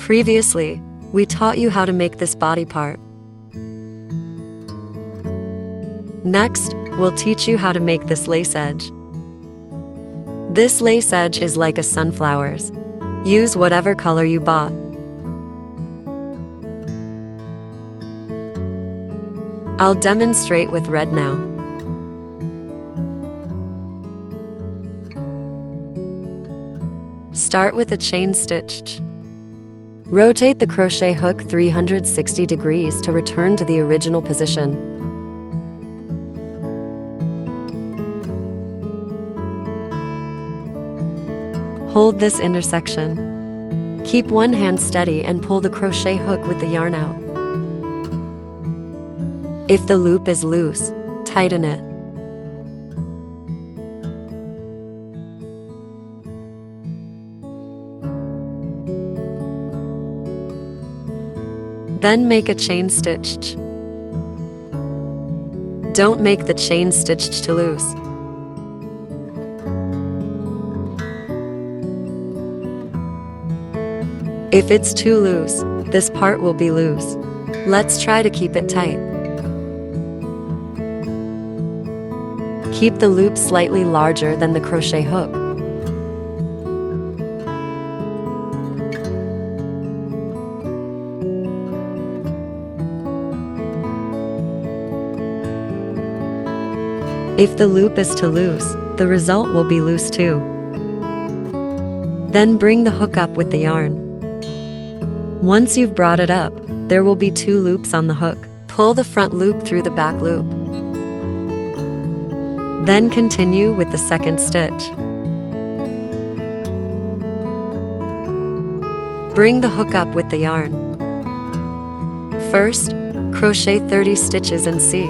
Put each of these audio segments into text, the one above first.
Previously, we taught you how to make this body part. Next, we'll teach you how to make this lace edge. This lace edge is like a sunflower's. Use whatever color you bought. I'll demonstrate with red now. Start with a chain stitch. Rotate the crochet hook 360 degrees to return to the original position. Hold this intersection. Keep one hand steady and pull the crochet hook with the yarn out. If the loop is loose, tighten it. Then make a chain stitch. Don't make the chain stitch too loose. If it's too loose, this part will be loose. Let's try to keep it tight. Keep the loop slightly larger than the crochet hook. If the loop is too loose, the result will be loose too. Then bring the hook up with the yarn. Once you've brought it up, there will be 2 loops on the hook. Pull the front loop through the back loop. Then continue with the second stitch. Bring the hook up with the yarn. First, crochet 30 stitches and see.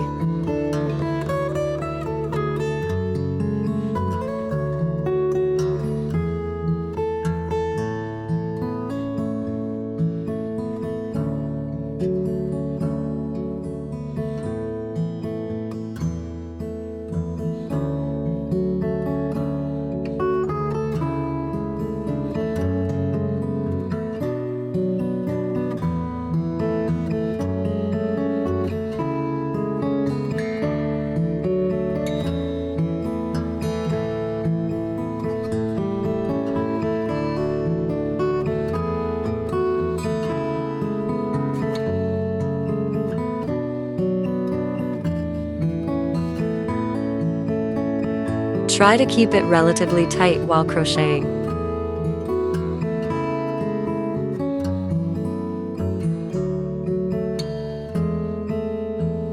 Try to keep it relatively tight while crocheting.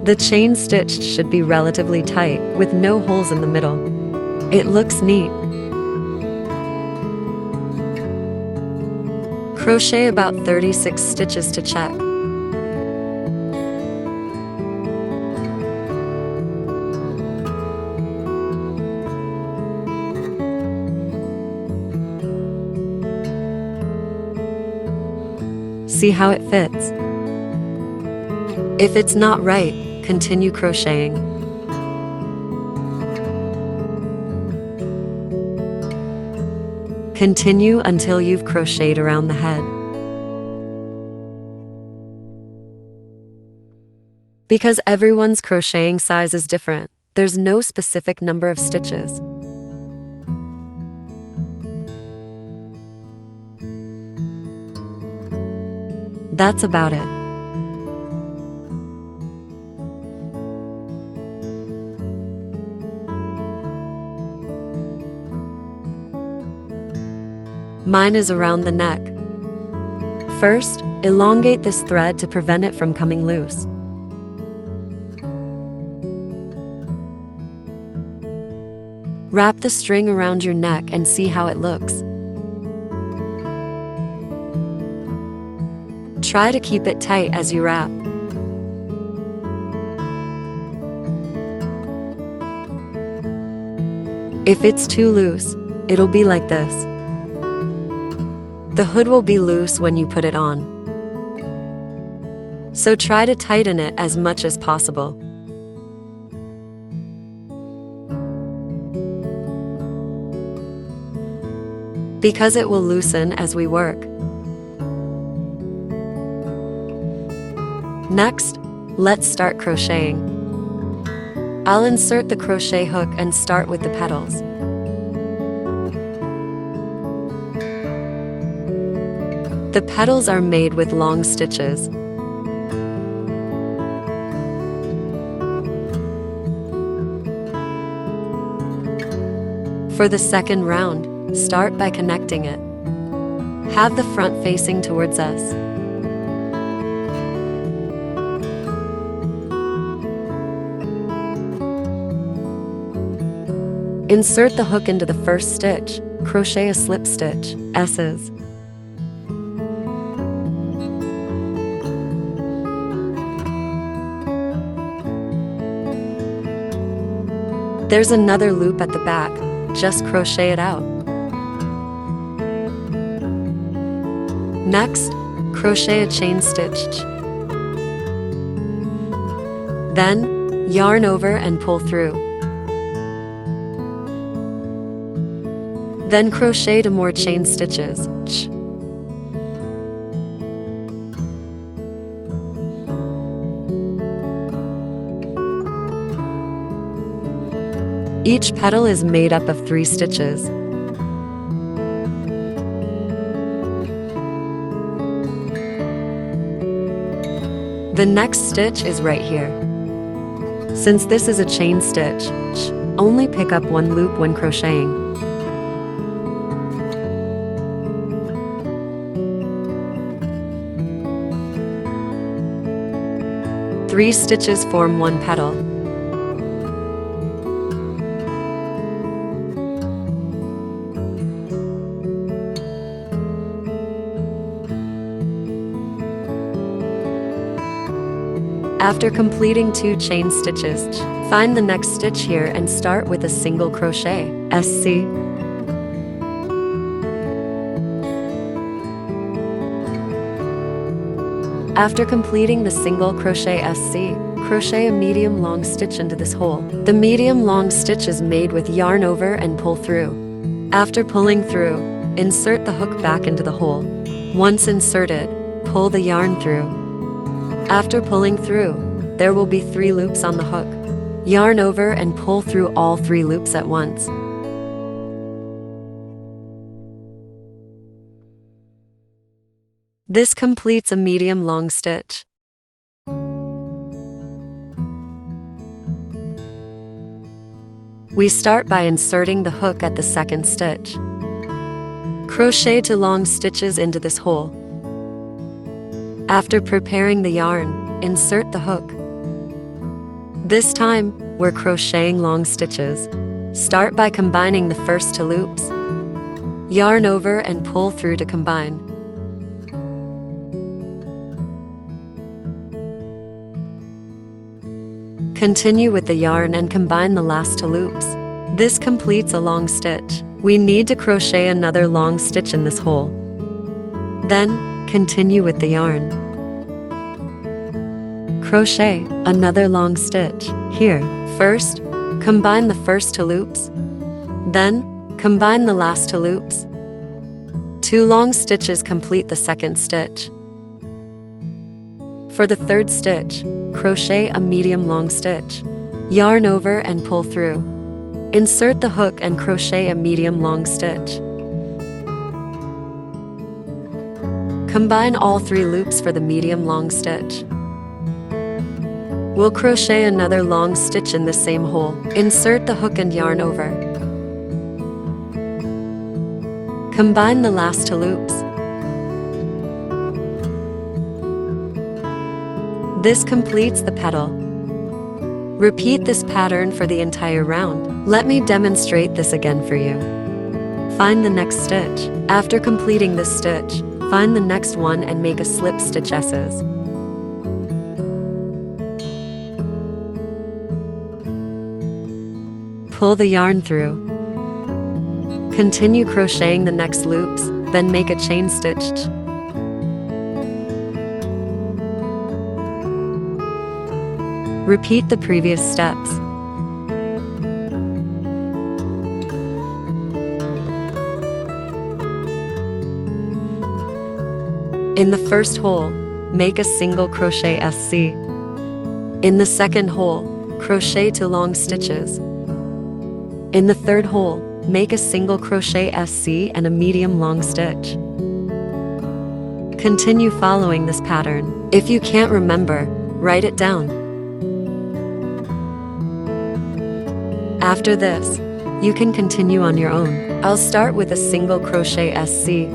The chain stitch should be relatively tight, with no holes in the middle. It looks neat. Crochet about 36 stitches to check. See how it fits. If it's not right, continue crocheting. Continue until you've crocheted around the head. Because everyone's crocheting size is different, there's no specific number of stitches. That's about it. Mine is around the neck. First, elongate this thread to prevent it from coming loose. Wrap the string around your neck and see how it looks. Try to keep it tight as you wrap. If it's too loose, it'll be like this. The hood will be loose when you put it on. So try to tighten it as much as possible. Because it will loosen as we work. Next, let's start crocheting. I'll insert the crochet hook and start with the petals. The petals are made with long stitches. For the second round, start by connecting it. Have the front facing towards us. Insert the hook into the first stitch. Crochet a slip stitch, S's. There's another loop at the back. Just crochet it out. Next, crochet a chain stitch. Then, yarn over and pull through. Then crochet 2 more chain stitches. Each petal is made up of 3 stitches. The next stitch is right here. Since this is a chain stitch, only pick up 1 loop when crocheting. Three stitches form 1 petal. After completing 2 chain stitches, find the next stitch here and start with a single crochet, SC. After completing the single crochet SC, crochet a medium long stitch into this hole. The medium long stitch is made with yarn over and pull through. After pulling through, insert the hook back into the hole. Once inserted, pull the yarn through. After pulling through, there will be 3 loops on the hook. Yarn over and pull through all 3 loops at once. This completes a medium long stitch. We start by inserting the hook at the second stitch. Crochet 2 long stitches into this hole. After preparing the yarn, insert the hook. This time, we're crocheting long stitches. Start by combining the first 2 loops. Yarn over and pull through to combine. Continue with the yarn and combine the last 2 loops. This completes a long stitch. We need to crochet another long stitch in this hole. Then, continue with the yarn. Crochet another long stitch here. First, combine the first 2 loops. Then, combine the last 2 loops. 2 long stitches complete the second stitch. For the third stitch, crochet a medium long stitch. Yarn over and pull through. Insert the hook and crochet a medium long stitch. Combine all 3 loops for the medium long stitch. We'll crochet another long stitch in the same hole. Insert the hook and yarn over. Combine the last 2 loops. This completes the petal. Repeat this pattern for the entire round. Let me demonstrate this again for you. Find the next stitch. After completing this stitch, find the next one and make a slip stitch S's. Pull the yarn through. Continue crocheting the next loops, then make a chain stitch. Repeat the previous steps. In the first hole, make a single crochet SC. In the second hole, crochet 2 long stitches. In the third hole, make a single crochet SC and a medium long stitch. Continue following this pattern. If you can't remember, write it down. After this, you can continue on your own. I'll start with a single crochet SC.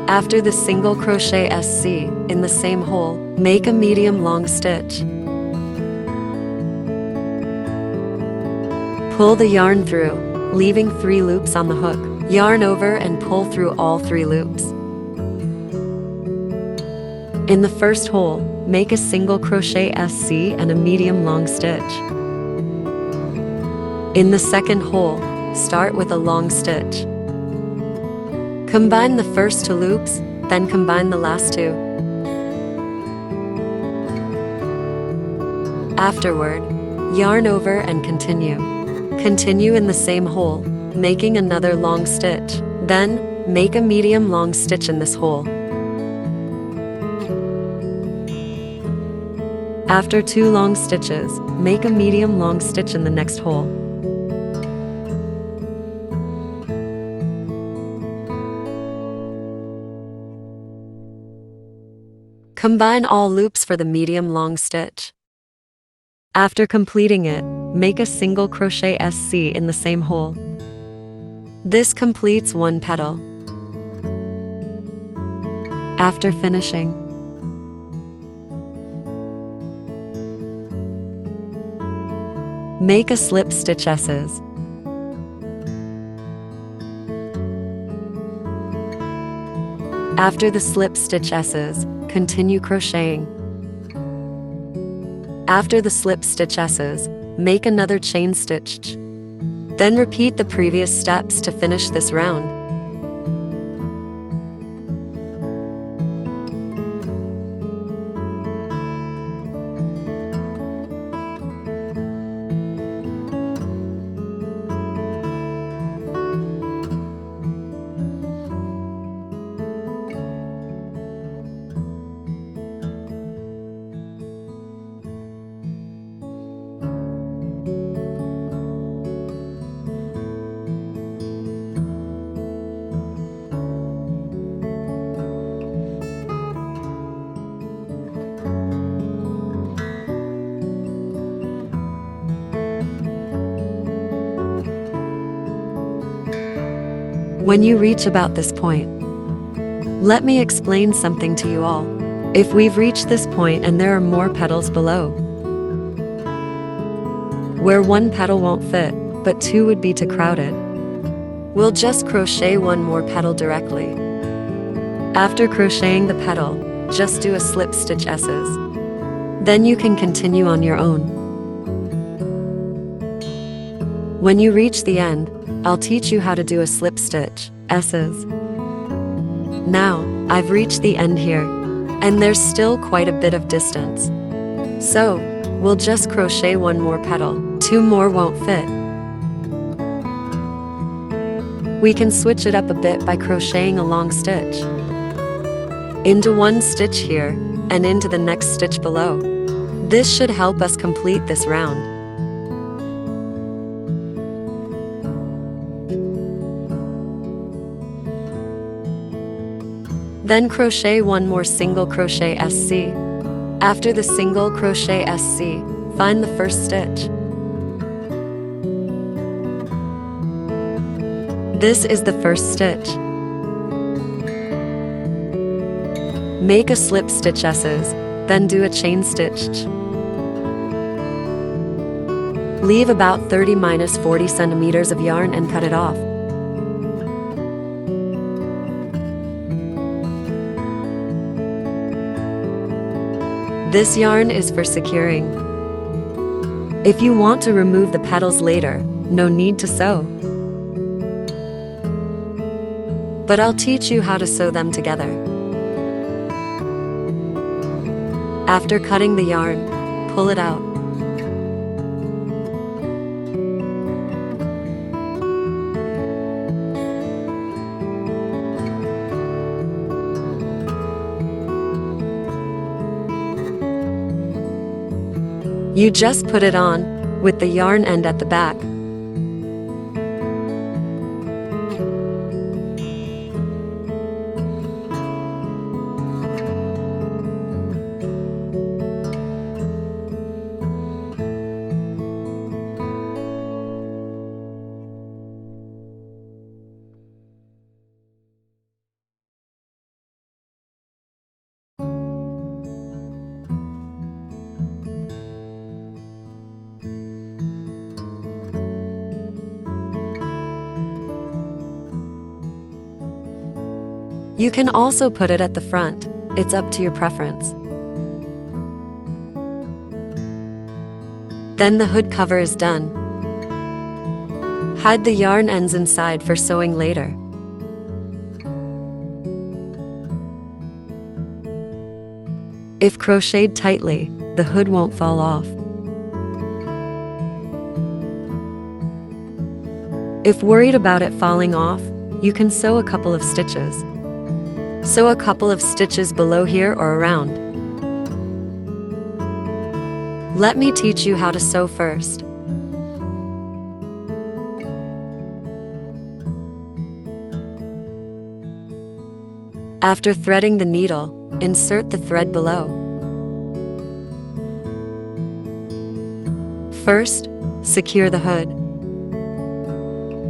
After the single crochet SC, in the same hole, make a medium long stitch. Pull the yarn through, leaving 3 loops on the hook. Yarn over and pull through all 3 loops. In the first hole, make a single crochet SC and a medium long stitch. In the second hole, start with a long stitch. Combine the first 2 loops, then combine the last 2. Afterward, yarn over and continue. Continue in the same hole, making another long stitch. Then, make a medium long stitch in this hole. After 2 long stitches, make a medium long stitch in the next hole. Combine all loops for the medium long stitch. After completing it, make a single crochet SC in the same hole. This completes 1 petal. After finishing, make a slip stitch S's. After the slip stitch S's, continue crocheting. After the slip stitch S's, make another chain stitch. Then repeat the previous steps to finish this round. When you reach about this point, let me explain something to you all. If we've reached this point and there are more petals below, where 1 petal won't fit, but 2 would be too crowded, we'll just crochet 1 more petal directly. After crocheting the petal, just do a slip stitch S's. Then you can continue on your own. When you reach the end, I'll teach you how to do a slip stitch S's. Now, I've reached the end here, and there's still quite a bit of distance. So, we'll just crochet 1 more petal, 2 more won't fit. We can switch it up a bit by crocheting a long stitch into 1 stitch here, and into the next stitch below. This should help us complete this round. Then crochet 1 more single crochet SC. After the single crochet SC, find the first stitch. This is the first stitch. Make a slip stitch S's, then do a chain stitch. Leave about 30-40 centimeters of yarn and cut it off. This yarn is for securing. If you want to remove the petals later, no need to sew. But I'll teach you how to sew them together. After cutting the yarn, pull it out. You just put it on, with the yarn end at the back. You can also put it at the front. It's up to your preference. Then the hood cover is done. Hide the yarn ends inside for sewing later. If crocheted tightly, the hood won't fall off. If worried about it falling off, you can sew a couple of stitches. Sew a couple of stitches below here or around. Let me teach you how to sew first. After threading the needle, insert the thread below. First, secure the hood.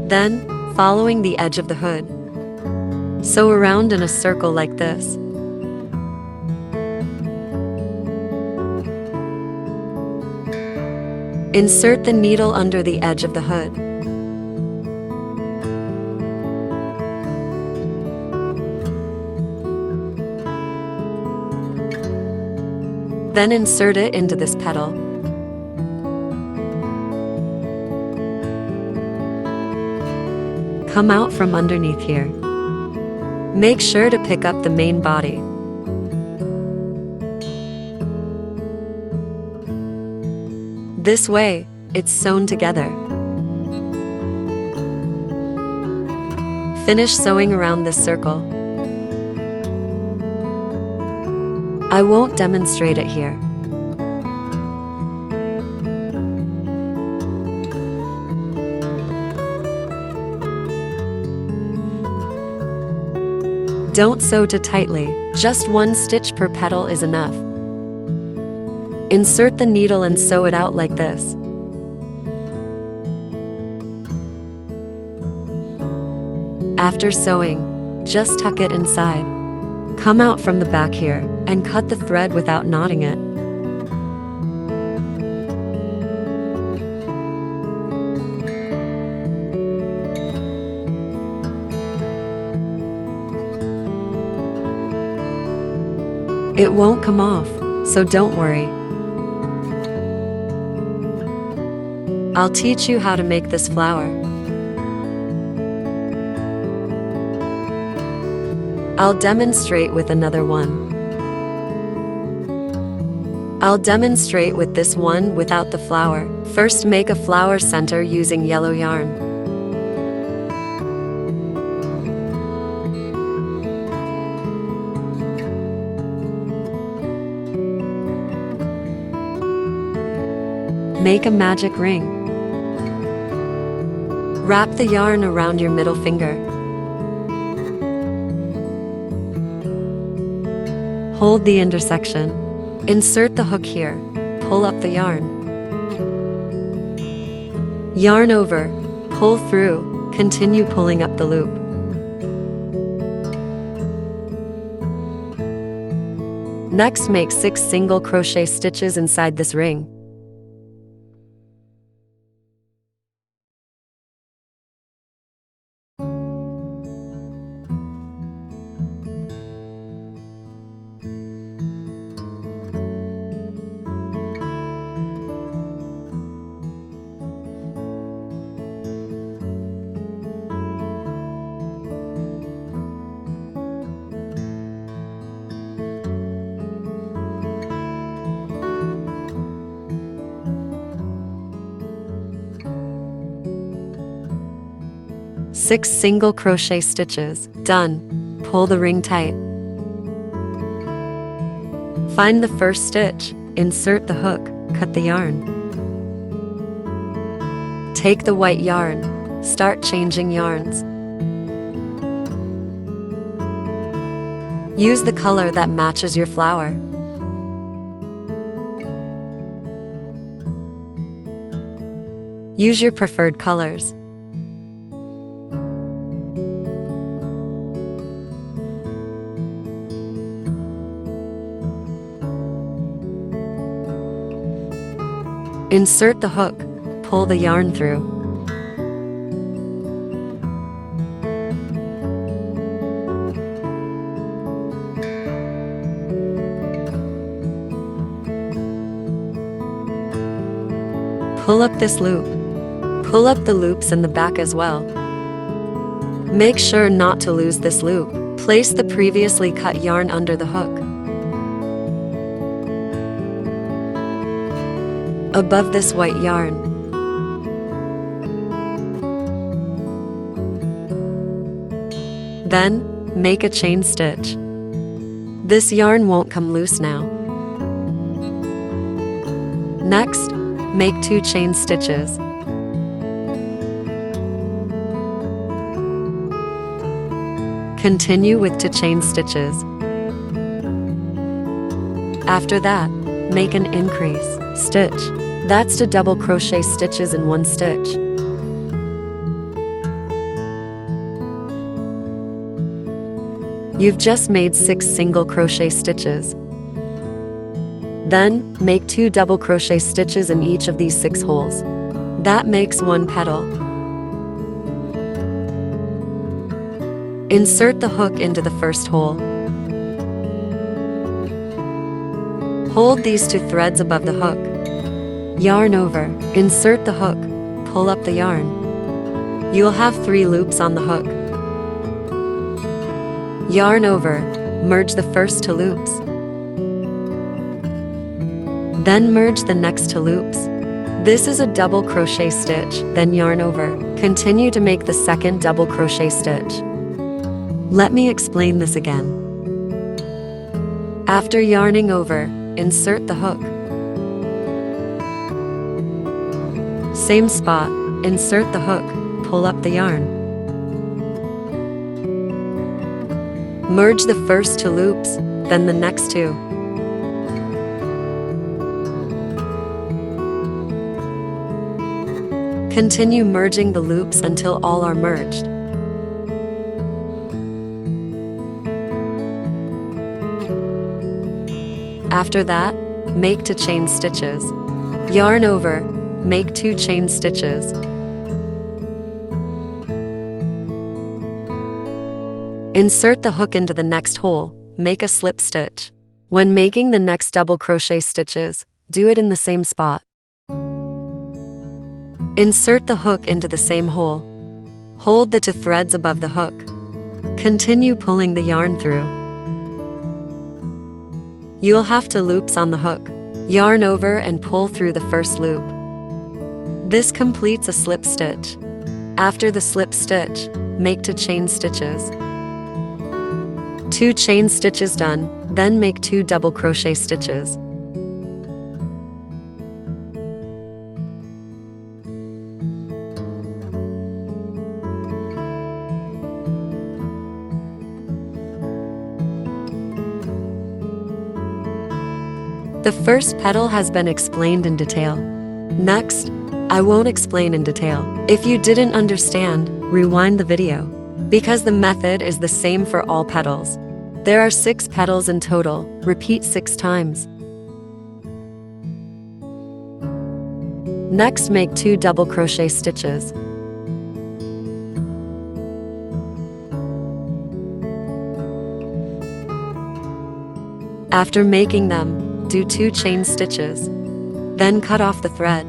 Then, following the edge of the hood, sew around in a circle like this. Insert the needle under the edge of the hood. Then insert it into this petal. Come out from underneath here. Make sure to pick up the main body. This way, it's sewn together. Finish sewing around this circle. I won't demonstrate it here. Don't sew too tightly, just one stitch per petal is enough. Insert the needle and sew it out like this. After sewing, just tuck it inside. Come out from the back here, and cut the thread without knotting it. It won't come off, so don't worry. I'll teach you how to make this flower. I'll demonstrate with another one. I'll demonstrate with this one without the flower. First, make a flower center using yellow yarn. Make a magic ring. Wrap the yarn around your middle finger. Hold the intersection. Insert the hook here. Pull up the yarn. Yarn over. Pull through. Continue pulling up the loop. Next, make 6 single crochet stitches inside this ring. Six single crochet stitches. Done. Pull the ring tight. Find the first stitch. Insert the hook. cut the yarn. Take the white yarn, start changing yarns. Use the color that matches your flower. Use your preferred colors. Insert the hook, pull the yarn through. Pull up this loop. Pull up the loops in the back as well. Make sure not to lose this loop. Place the previously cut yarn under the hook. Above this white yarn. Then, make a chain stitch. This yarn won't come loose now. Next, make 2 chain stitches. Continue with 2 chain stitches. After that, make an increase stitch. That's 2 double crochet stitches in 1 stitch. You've just made 6 single crochet stitches. Then, make 2 double crochet stitches in each of these 6 holes. That makes 1 petal. Insert the hook into the first hole. Hold these 2 threads above the hook. Yarn over, insert the hook, pull up the yarn. You'll have 3 loops on the hook. Yarn over, merge the first 2 loops. Then merge the next 2 loops. This is a double crochet stitch, then yarn over. Continue to make the second double crochet stitch. Let me explain this again. After yarning over, insert the hook. Same spot, insert the hook, pull up the yarn. Merge the first 2 loops, then the next 2. Continue merging the loops until all are merged. After that, make 2 chain stitches. Yarn over, make 2 chain stitches. Insert the hook into the next hole, make a slip stitch. When making the next double crochet stitches, do it in the same spot. Insert the hook into the same hole. Hold the 2 threads above the hook. Continue pulling the yarn through. You'll have 2 loops on the hook. Yarn over and pull through the first loop. This completes a slip stitch. After the slip stitch, make 2 chain stitches. 2 chain stitches done, then make 2 double crochet stitches. The first petal has been explained in detail. Next, I won't explain in detail. If you didn't understand, rewind the video. Because the method is the same for all petals. There are 6 petals in total, repeat 6 times. Next, make 2 double crochet stitches. After making them, do 2 chain stitches. Then cut off the thread.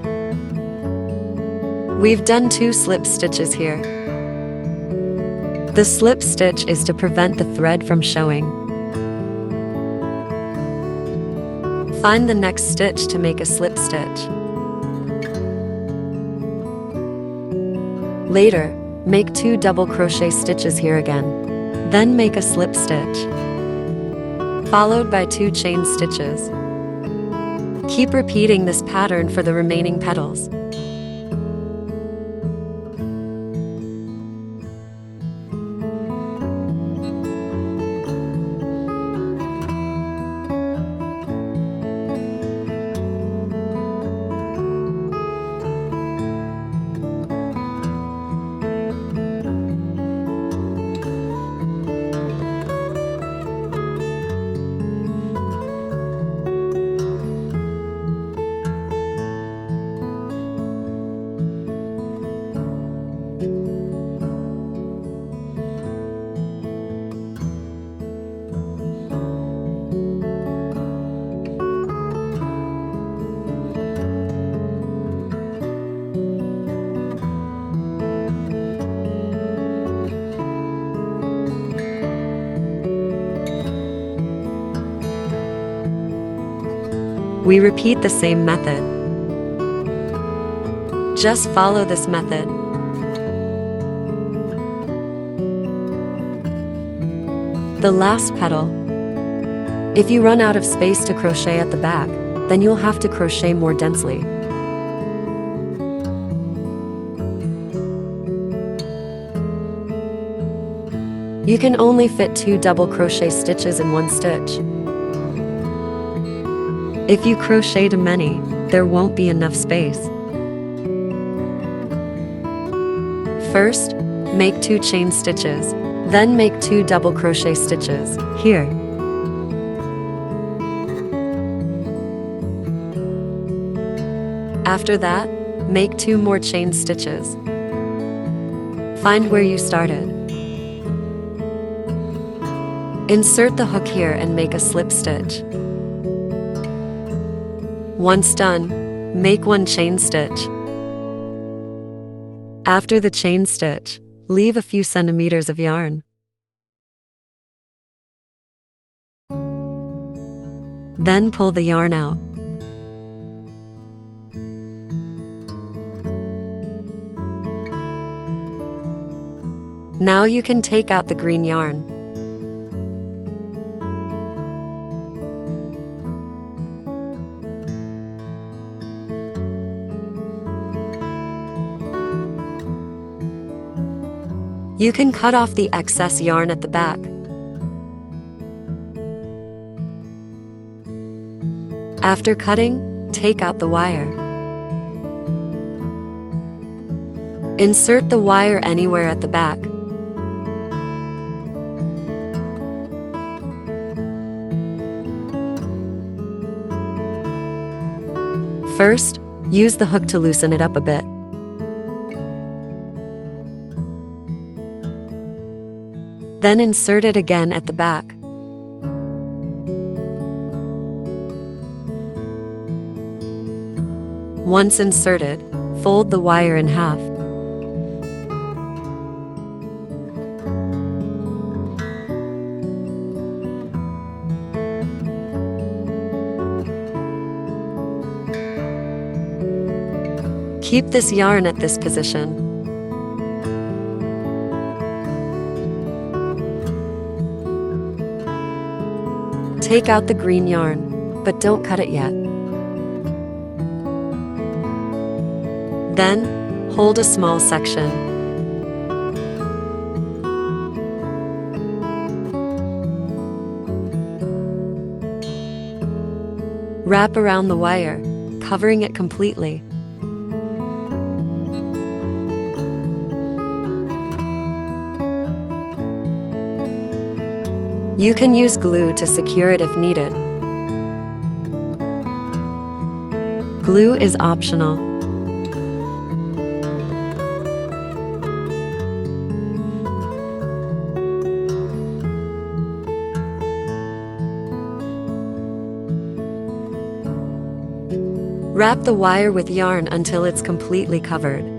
We've done 2 slip stitches here. The slip stitch is to prevent the thread from showing. Find the next stitch to make a slip stitch. Later, make 2 double crochet stitches here again. Then make a slip stitch, followed by 2 chain stitches. Keep repeating this pattern for the remaining petals. We repeat the same method. Just follow this method. The last petal. If you run out of space to crochet at the back, then you'll have to crochet more densely. You can only fit 2 double crochet stitches in one stitch. If you crochet too many, there won't be enough space. First, make 2 chain stitches, then make 2 double crochet stitches, here. After that, make 2 more chain stitches. Find where you started. Insert the hook here and make a slip stitch. Once done, make 1 chain stitch. After the chain stitch, leave a few centimeters of yarn. Then pull the yarn out. Now you can take out the green yarn. You can cut off the excess yarn at the back. After cutting, take out the wire. Insert the wire anywhere at the back. First, use the hook to loosen it up a bit. Then insert it again at the back. Once inserted, fold the wire in half. Keep this yarn at this position. Take out the green yarn, but don't cut it yet. Then, hold a small section. Wrap around the wire, covering it completely. You can use glue to secure it if needed. Glue is optional. Wrap the wire with yarn until it's completely covered.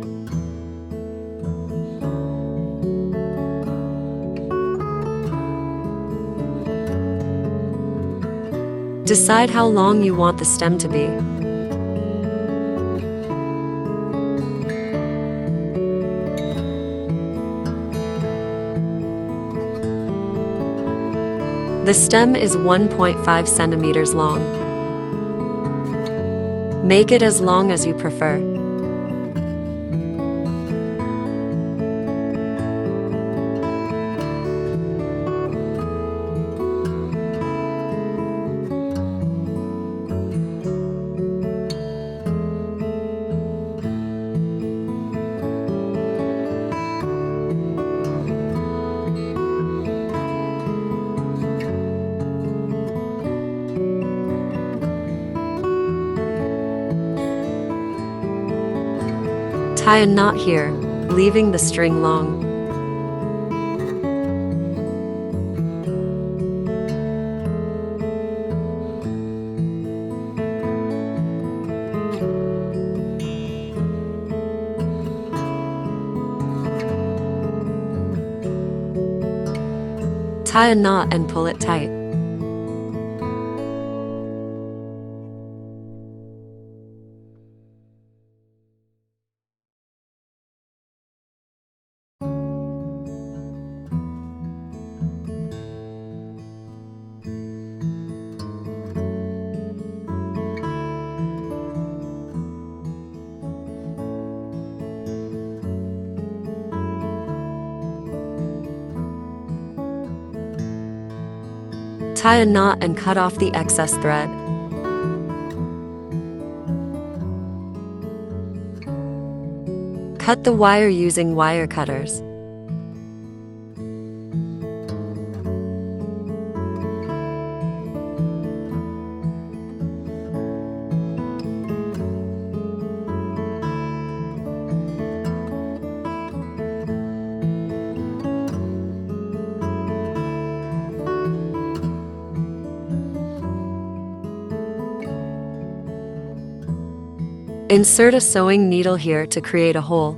Decide how long you want the stem to be. The stem is 1.5 centimeters long. Make it as long as you prefer. Tie a knot here, leaving the string long. Tie a knot and pull it tight. Tie a knot and cut off the excess thread. Cut the wire using wire cutters. Insert a sewing needle here to create a hole.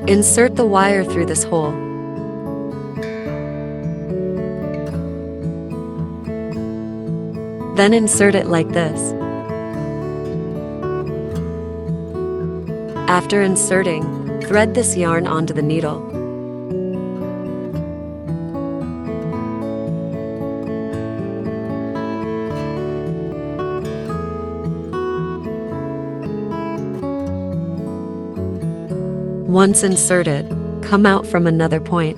Insert the wire through this hole. Then insert it like this. After inserting, thread this yarn onto the needle. Once inserted, come out from another point.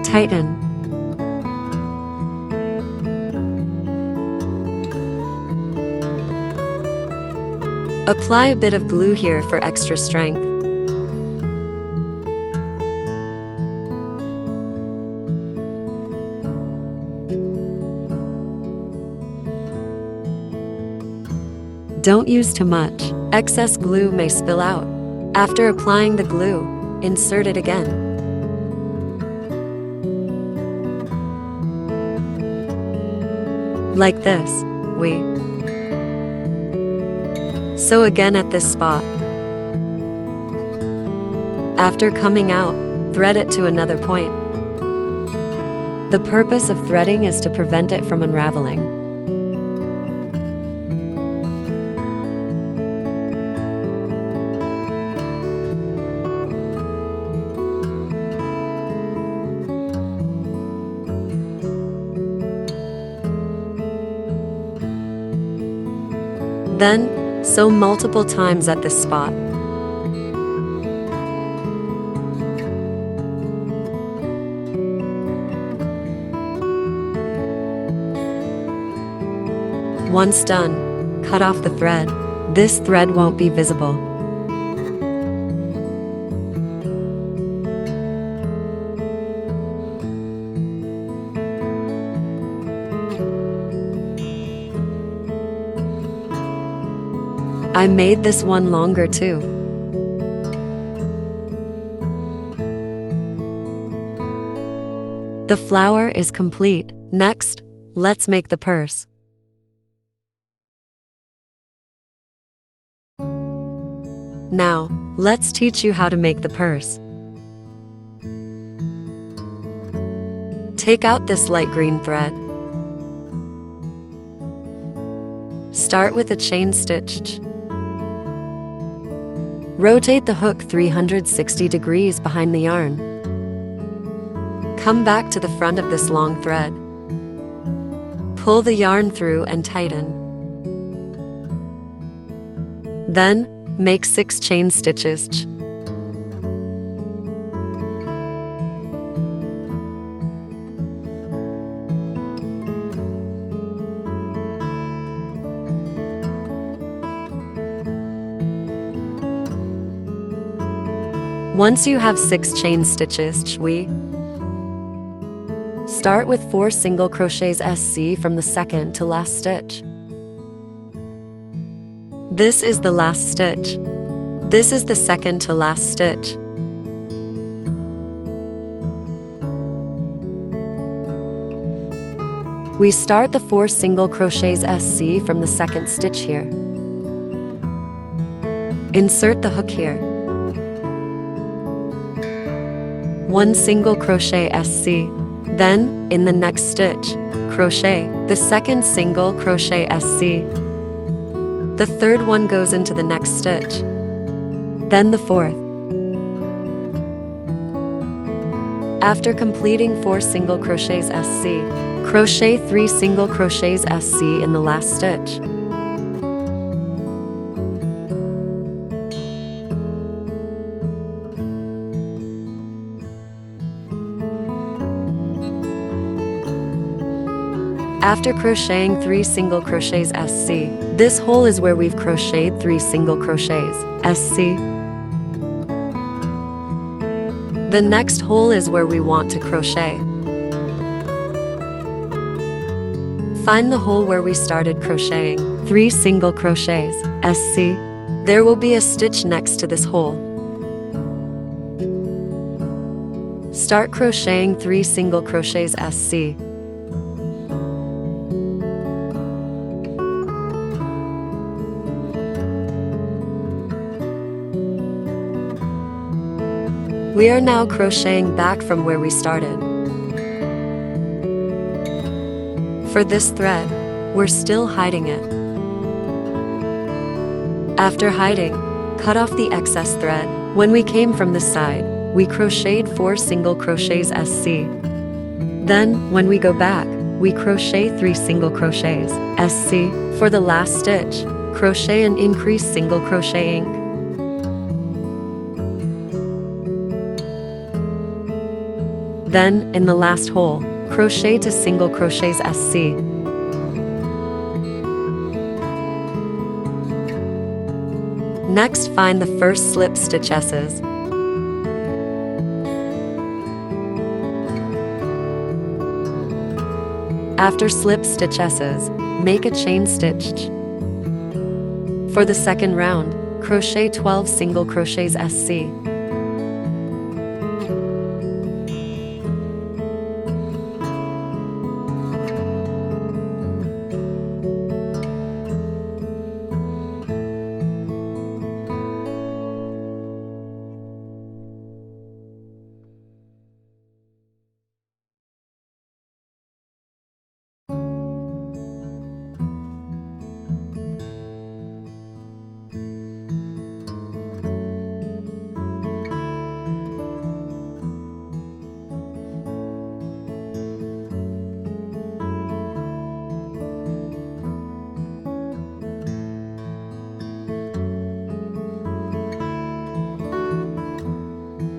Tighten. Apply a bit of glue here for extra strength. Don't use too much. Excess glue may spill out. After applying the glue, insert it again. Like this, we sew again at this spot. After coming out, thread it to another point. The purpose of threading is to prevent it from unraveling. Then, sew multiple times at this spot. Once done, cut off the thread. This thread won't be visible. I made this one longer too. The flower is complete. Next, let's make the purse. Now, let's teach you how to make the purse. Take out this light green thread. Start with a chain stitch. Rotate the hook 360 degrees behind the yarn. Come back to the front of this long thread. Pull the yarn through and tighten. Then, make 6 chain stitches. Once you have 6 chain stitches, we start with 4 single crochets SC from the second to last stitch. This is the last stitch. This is the second to last stitch. We start the 4 single crochets SC from the second stitch here. Insert the hook here. 1 single crochet SC. Then, in the next stitch, crochet the second single crochet SC. The third one goes into the next stitch. Then the fourth. After completing 4 single crochets SC, crochet 3 single crochets SC in the last stitch. After crocheting 3 single crochets SC, this hole is where we've crocheted 3 single crochets SC. The next hole is where we want to crochet. Find the hole where we started crocheting 3 single crochets SC. There will be a stitch next to this hole. Start crocheting 3 single crochets SC. We are now crocheting back from where we started. For this thread, we're still hiding it. After hiding, cut off the excess thread. When we came from this side, we crocheted 4 single crochets SC. Then, when we go back, we crochet 3 single crochets SC. For the last stitch, crochet and increase single crocheting. Then, in the last hole, crochet to single crochets SC. Next, find the first slip stitch S's. After slip stitch S's, make a chain stitch. For the second round, crochet 12 single crochets SC.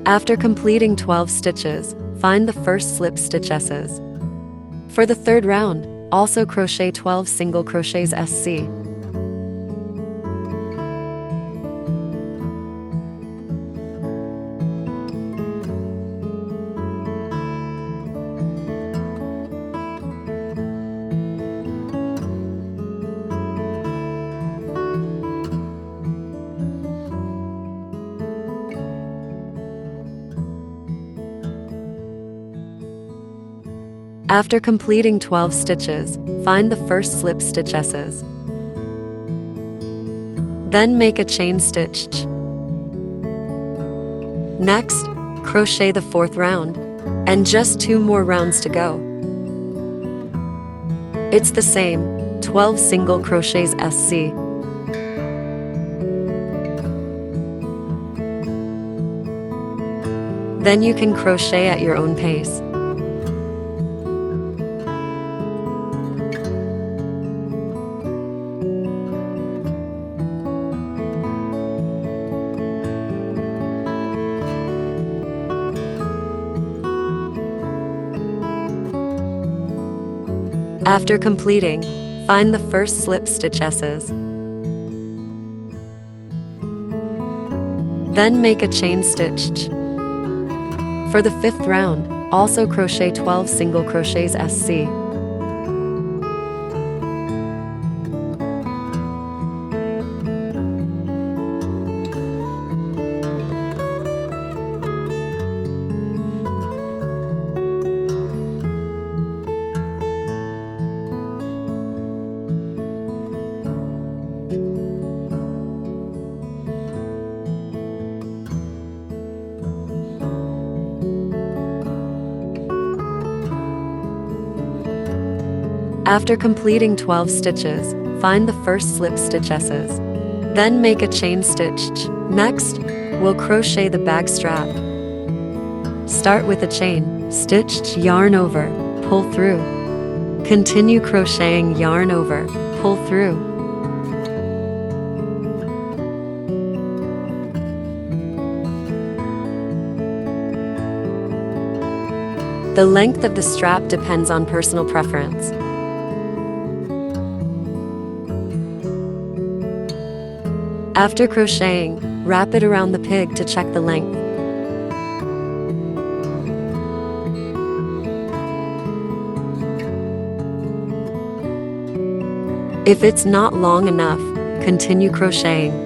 After completing 12 stitches, find the first slip stitch S's. For the third round, also crochet 12 single crochets SC. After completing 12 stitches, find the first slip stitch S's. Then make a chain stitch. Next, crochet the 4th round, and just 2 more rounds to go. It's the same, 12 single crochets SC. Then you can crochet at your own pace. After completing, find the first slip stitch S's. Then make a chain stitch. For the 5th round, also crochet 12 single crochets SC. After completing 12 stitches, find the first slip stitch S's. Then make a chain stitch. Next, we'll crochet the bag strap. Start with a chain, stitch, yarn over, pull through. Continue crocheting, yarn over, pull through. The length of the strap depends on personal preference. After crocheting, wrap it around the pig to check the length. If it's not long enough, continue crocheting.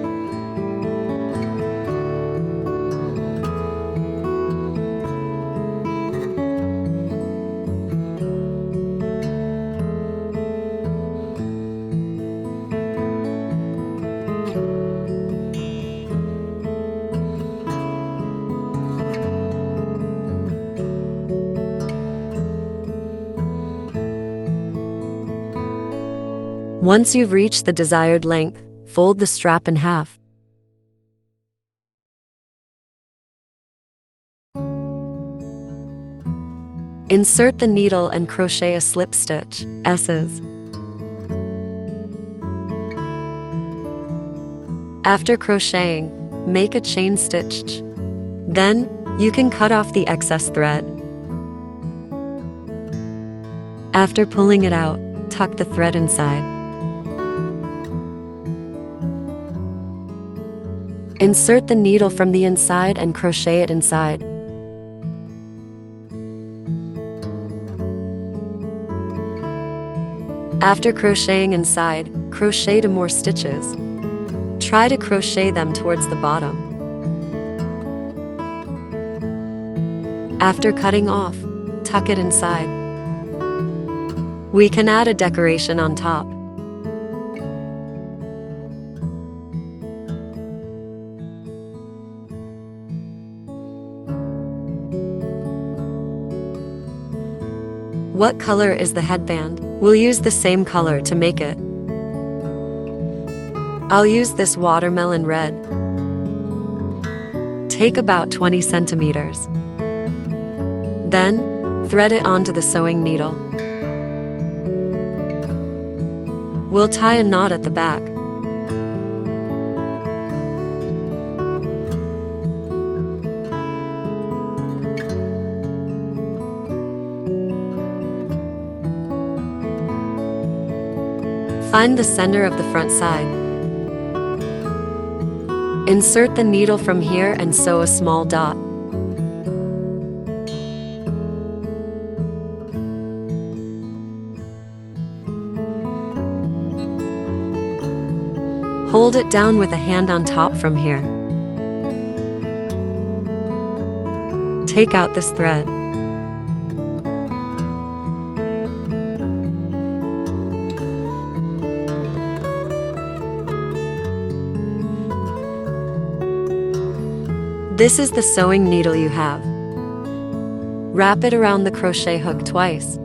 Once you've reached the desired length, fold the strap in half. Insert the needle and crochet a slip stitch, S's. After crocheting, make a chain stitch. Then, you can cut off the excess thread. After pulling it out, tuck the thread inside. Insert the needle from the inside and crochet it inside. After crocheting inside, crochet 2 more stitches. Try to crochet them towards the bottom. After cutting off, tuck it inside. We can add a decoration on top. What color is the headband? We'll use the same color to make it. I'll use this watermelon red. Take about 20 centimeters. Then, thread it onto the sewing needle. We'll tie a knot at the back. Find the center of the front side. Insert the needle from here and sew a small dot. Hold it down with a hand on top from here. Take out this thread. This is the sewing needle you have. Wrap it around the crochet hook twice.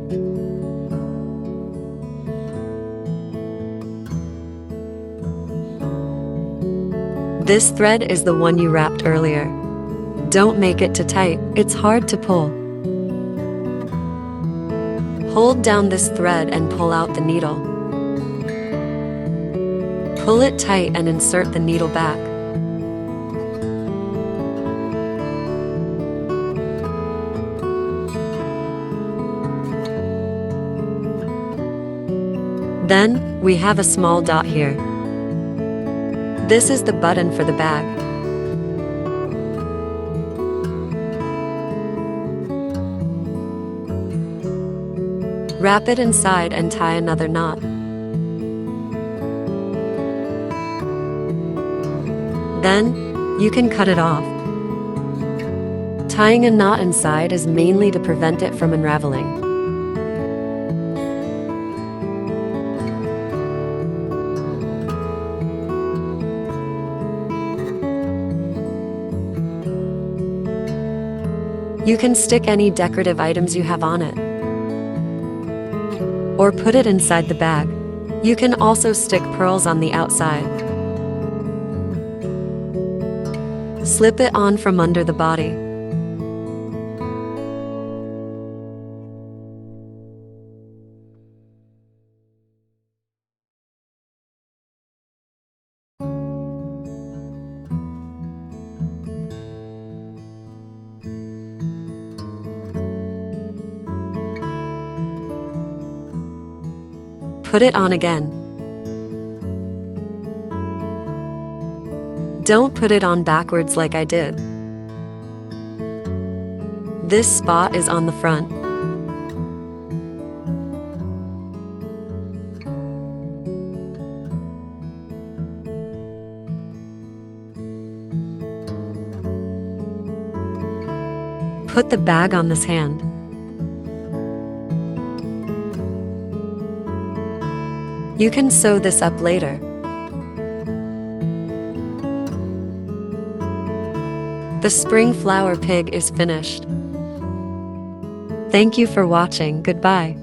This thread is the one you wrapped earlier. Don't make it too tight, it's hard to pull. Hold down this thread and pull out the needle. Pull it tight and insert the needle back. Then, we have a small dot here. This is the button for the bag. Wrap it inside and tie another knot. Then, you can cut it off. Tying a knot inside is mainly to prevent it from unraveling. You can stick any decorative items you have on it, or put it inside the bag. You can also stick pearls on the outside. Slip it on from under the body. Put it on again. Don't put it on backwards like I did. This spot is on the front. Put the bag on this hand. You can sew this up later. The spring flower pig is finished. Thank you for watching. Goodbye.